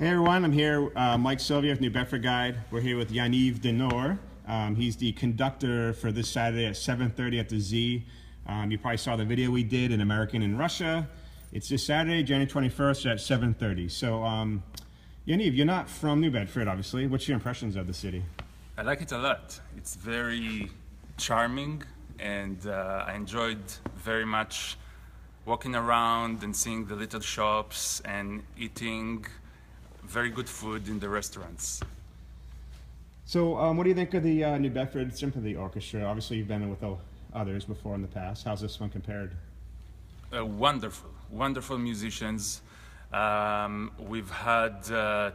Hey everyone, I'm here, Mike Sylvia with New Bedford Guide. We're here with Yaniv Dinur. He's the conductor for this Saturday at 7:30 at the Z. You probably saw the video we did in American in Russia. It's this Saturday, January 21st at 7:30. So, Yaniv, you're not from New Bedford, obviously. What's your impressions of the city? I like it a lot. It's very charming, and I enjoyed very much walking around and seeing the little shops and eating very good food in the restaurants. So, what do you think of the New Bedford Symphony Orchestra? Obviously, you've been with others before in the past. How's this one compared? Wonderful musicians. We've had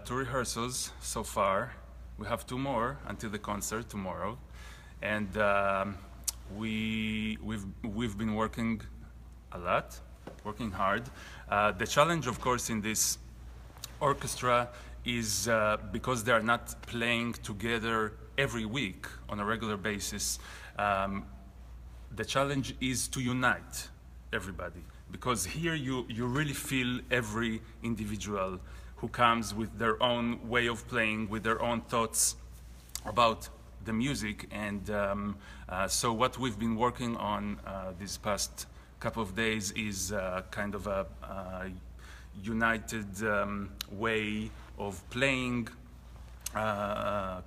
2 rehearsals so far. We have 2 more until the concert tomorrow, and we've been working a lot, working hard. The challenge, of course, in this orchestra is because they are not playing together every week on a regular basis. The challenge is to unite everybody, because here you really feel every individual who comes with their own way of playing, with their own thoughts about the music. And so what we've been working on these past couple of days is kind of a united way of playing,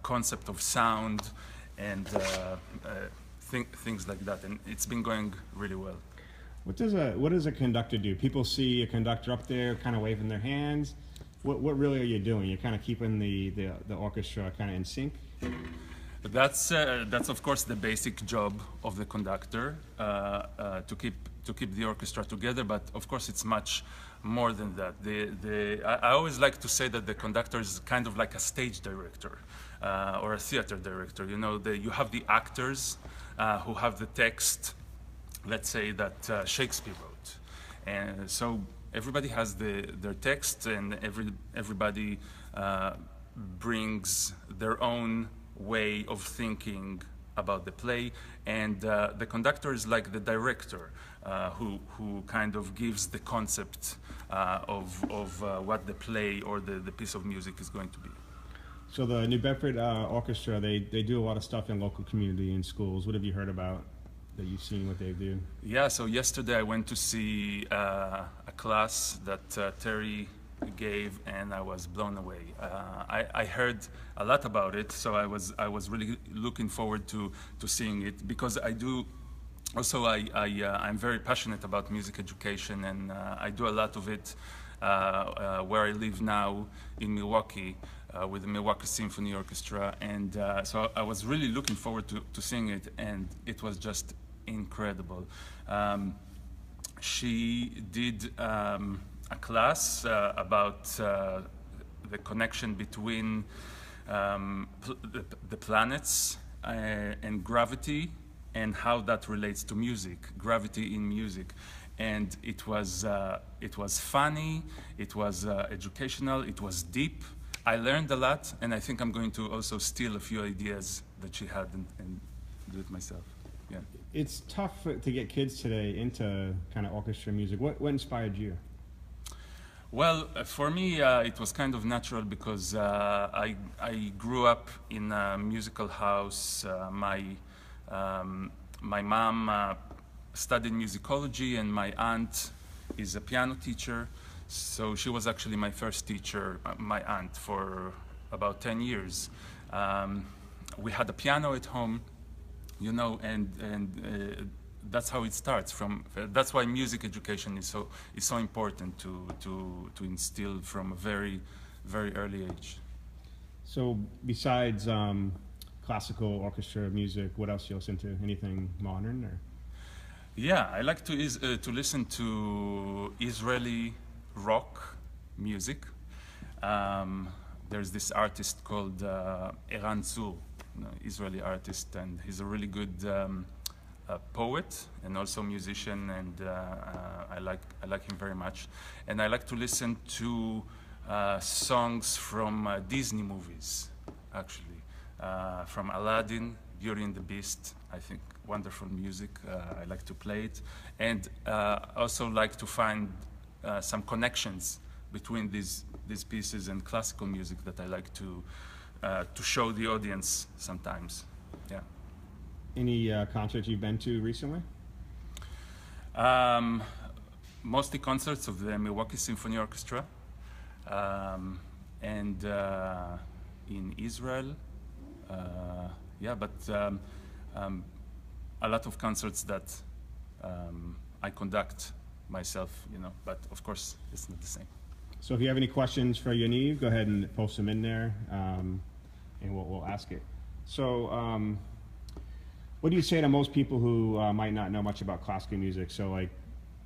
concept of sound, and things like that. And it's been going really well. What does a conductor do? People see a conductor up there kind of waving their hands. What really are you doing? You're kind of keeping the orchestra kind of in sync? That's of course the basic job of the conductor, to keep the orchestra together. But of course it's much more than that. I always like to say that the conductor is kind of like a stage director or a theater director. You know, you have the actors who have the text, let's say, that Shakespeare wrote, and so everybody has their text, and everybody brings their own way of thinking about the play, and the conductor is like the director who kind of gives the concept of what the play or the piece of music is going to be. So the New Bedford Orchestra, they do a lot of stuff in local community and schools. What have you heard about that you've seen what they do? Yeah, so yesterday I went to see a class that Terry gave, and I was blown away. I heard a lot about it, so I was really looking forward to seeing it, because I do also I'm very passionate about music education, and I do a lot of it where I live now in Milwaukee with the Milwaukee Symphony Orchestra, and so I was really looking forward to seeing it, and it was just incredible. She did a class about the connection between the planets and gravity, and how that relates to music, gravity in music. And it was funny, it was educational, it was deep. I learned a lot, and I think I'm going to also steal a few ideas that she had and do it myself. Yeah. It's tough to get kids today into kind of orchestra music. What inspired you? Well, for me, it was kind of natural, because I grew up in a musical house. My mom studied musicology, and my aunt is a piano teacher. So she was actually my first teacher, my aunt, for about 10 years. We had a piano at home, you know, and that's how it starts. That's why music education is so important to instill from a very, very early age. So besides classical orchestra music, what else do you listen to? Anything modern? Or? Yeah, I like to listen to Israeli rock music. There's this artist called Eran Zur, Israeli artist, and he's a really good poet and also musician, and I like him very much. And I like to listen to songs from Disney movies, actually, from Aladdin, Beauty and the Beast. I think wonderful music. I like to play it, and also like to find some connections between these pieces and classical music that I like to show the audience sometimes. Yeah. Any concerts you've been to recently? Mostly concerts of the Milwaukee Symphony Orchestra, and in Israel. Yeah, but a lot of concerts that I conduct myself, you know, but of course it's not the same. So if you have any questions for Yaniv, go ahead and post them in there, and we'll ask it. So what do you say to most people who might not know much about classical music? So like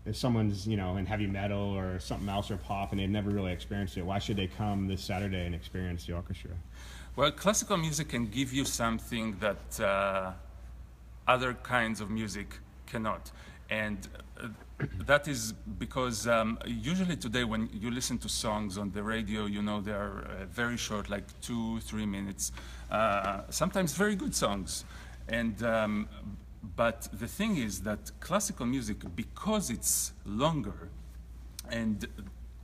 if someone's, you know, in heavy metal or something else or pop and they've never really experienced it, why should they come this Saturday and experience the orchestra? Well, classical music can give you something that other kinds of music cannot. And that is because usually today when you listen to songs on the radio, you know, they are very short, like 2-3 minutes, sometimes very good songs. And but the thing is that classical music, because it's longer, and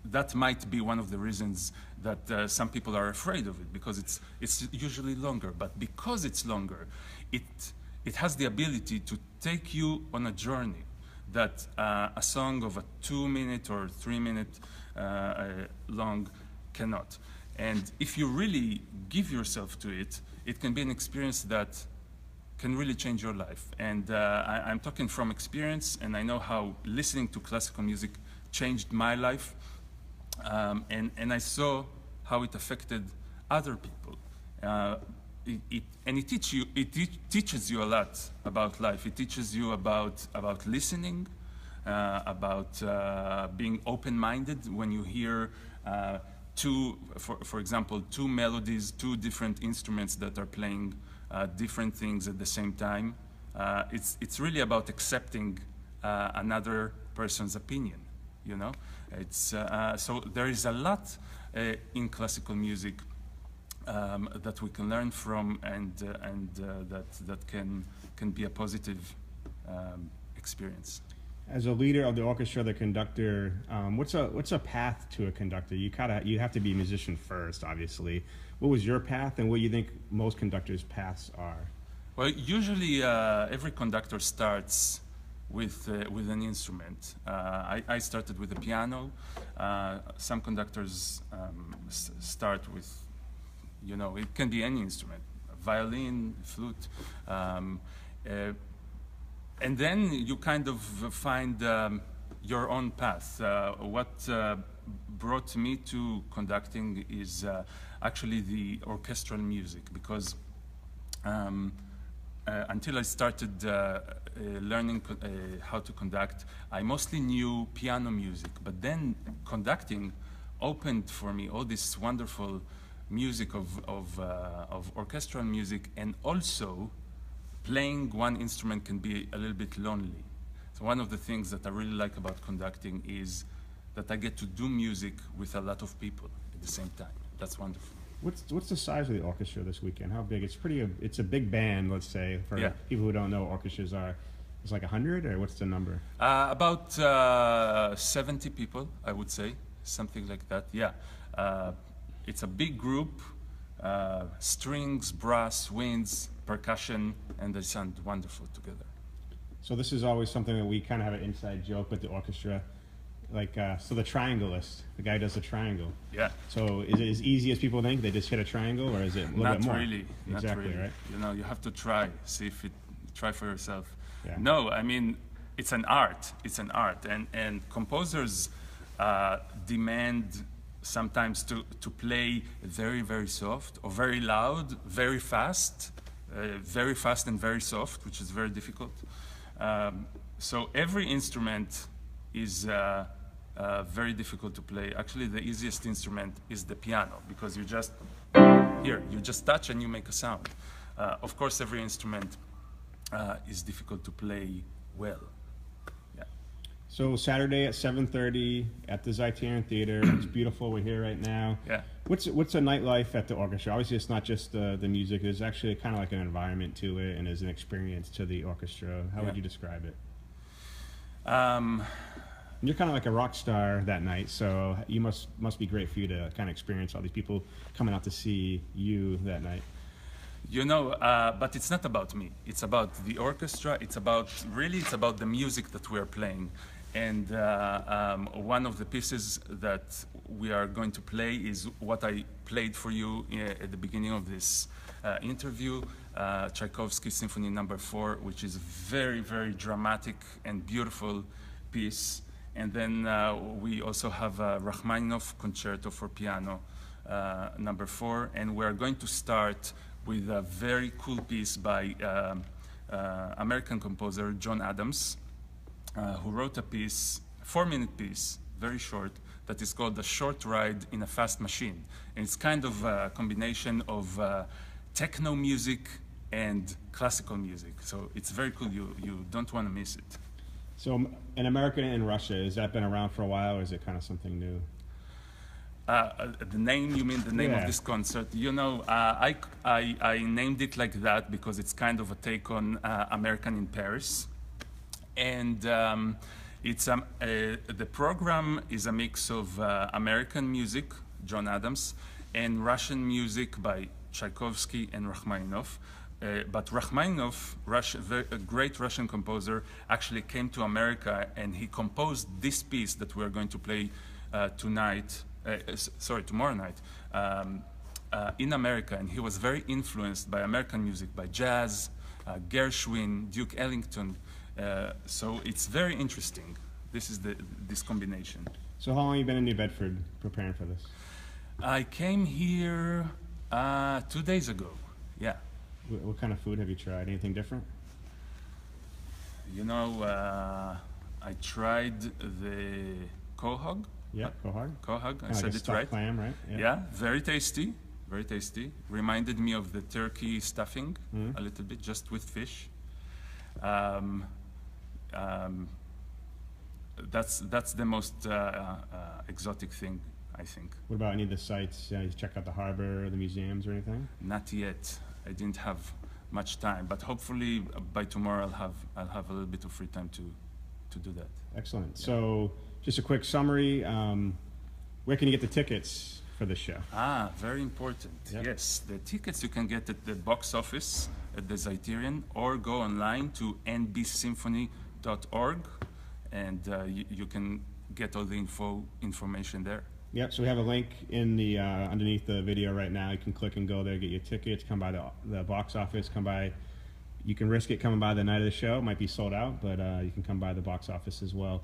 that might be one of the reasons that some people are afraid of it, because it's usually longer. But because it's longer, it has the ability to take you on a journey that a song of a 2-minute or 3-minute long cannot. And if you really give yourself to it, it can be an experience that can really change your life. And I'm talking from experience, and I know how listening to classical music changed my life, and I saw how it affected other people. It teaches you a lot about life. It teaches you about listening, about being open-minded when you hear for example, two melodies, two different instruments that are playing different things at the same time. It's really about accepting another person's opinion, you know? So there is a lot in classical music that we can learn from, and that can be a positive experience. As a leader of the orchestra, the conductor, what's a path to a conductor? You have to be a musician first, obviously. What was your path, and what do you think most conductors' paths are? Well, usually every conductor starts with an instrument. I started with the piano. Some conductors start with, you know, it can be any instrument, violin, flute. And then you kind of find your own path. What brought me to conducting is actually the orchestral music, because until I started learning how to conduct, I mostly knew piano music, but then conducting opened for me all this wonderful music of orchestral music, and also playing one instrument can be a little bit lonely. So one of the things that I really like about conducting is that I get to do music with a lot of people at the same time. That's wonderful. What's the size of the orchestra this weekend? How big? It's a big band, let's say, for people who don't know what orchestras are. It's like 100, or what's the number? About 70 people, I would say, something like that. Yeah, it's a big group. Strings, brass, winds, percussion, and they sound wonderful together. So this is always something that we kind of have an inside joke with the orchestra. Like, so the triangleist, the guy does the triangle. Yeah. So is it as easy as people think? They just hit a triangle, or is it a little bit more? Exactly, not really, right? You know, you have to try, try for yourself. Yeah. No, I mean, it's an art. It's an art, and composers demand sometimes to play very, very soft, or very loud, very fast and very soft, which is very difficult. So every instrument is very difficult to play. Actually, the easiest instrument is the piano, because you just touch and you make a sound. Of course, every instrument is difficult to play well. Yeah. So Saturday at 7:30 at the Zeitarian Theater. It's beautiful. We're here right now. Yeah. What's a nightlife at the orchestra? Obviously, it's not just the music. There's actually kind of like an environment to it, and there's an experience to the orchestra. How would you describe it? And you're kind of like a rock star that night, so you must be great for you to kind of experience all these people coming out to see you that night. You know, but it's not about me. It's about the orchestra. It's about the music that we are playing. And one of the pieces that we are going to play is what I played for you at the beginning of this interview, Tchaikovsky Symphony No. 4, which is a very, very dramatic and beautiful piece. And then we also have Rachmaninoff Concerto for Piano No. 4. And we're going to start with a very cool piece by American composer John Adams, who wrote a piece, a 4-minute piece, very short, that is called A Short Ride in a Fast Machine. And it's kind of a combination of techno music and classical music. So it's very cool. You don't want to miss it. So in America and Russia, has that been around for a while, or is it kind of something new? The name, you mean the name of this concert? You know, I named it like that because it's kind of a take on American in Paris. And the program is a mix of American music, John Adams, and Russian music by Tchaikovsky and Rachmaninoff. But Rachmaninoff, a great Russian composer, actually came to America and he composed this piece that we're going to play tomorrow night, in America. And he was very influenced by American music, by jazz, Gershwin, Duke Ellington. So it's very interesting. This is this combination. So how long have you been in New Bedford preparing for this? I came here 2 days ago. Yeah. What kind of food have you tried? Anything different? You know, I tried the quahog. Yeah, quahog. Quahog. I Like said a it stuffed right. Clam, right? Yeah, very tasty. Very tasty. Reminded me of the turkey stuffing a little bit, just with fish. That's the most exotic thing, I think. What about any of the sites? You check out the harbor, the museums, or anything? Not yet. I didn't have much time, but hopefully by tomorrow I'll have a little bit of free time to do that. Excellent. Yeah. So, just a quick summary. Where can you get the tickets for this show? Very important. Yep. Yes, the tickets you can get at the box office at the Zeiterion, or go online to nbsymphony.org, and you can get all the information there. Yep, so we have a link in the underneath the video right now. You can click and go there, get your tickets, come by the box office, come by. You can risk it coming by the night of the show. It might be sold out, but you can come by the box office as well.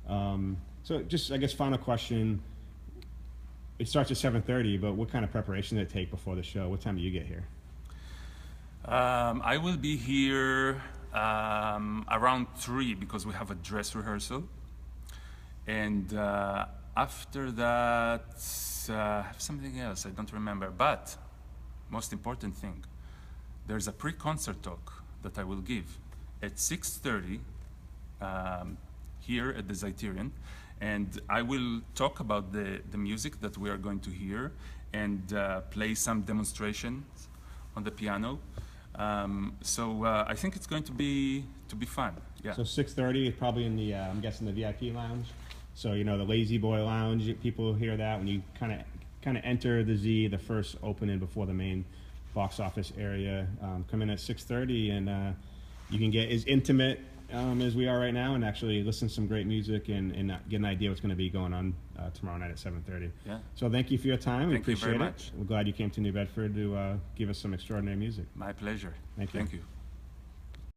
So just, I guess, final question. It starts at 7:30, but what kind of preparation did it take before the show? What time do you get here? I will be here around 3 because we have a dress rehearsal. And after that, I have something else, I don't remember. But most important thing, there's a pre-concert talk that I will give at 6:30 here at the Zeiterion. And I will talk about the music that we are going to hear and play some demonstrations on the piano. So I think it's going to be fun. Yeah. So 6:30 is probably in the I'm guessing the VIP lounge. So you know the Lazy Boy Lounge. People hear that when you kind of enter the Z, the first opening before the main box office area. Come in at 6:30 and you can get as intimate as we are right now and actually listen to some great music and get an idea what's going to be going on tomorrow night at 7:30. Yeah. So thank you for your time. We Thank you appreciate very it. much. We're glad you came to New Bedford to give us some extraordinary music. My pleasure. Thank you. Thank you.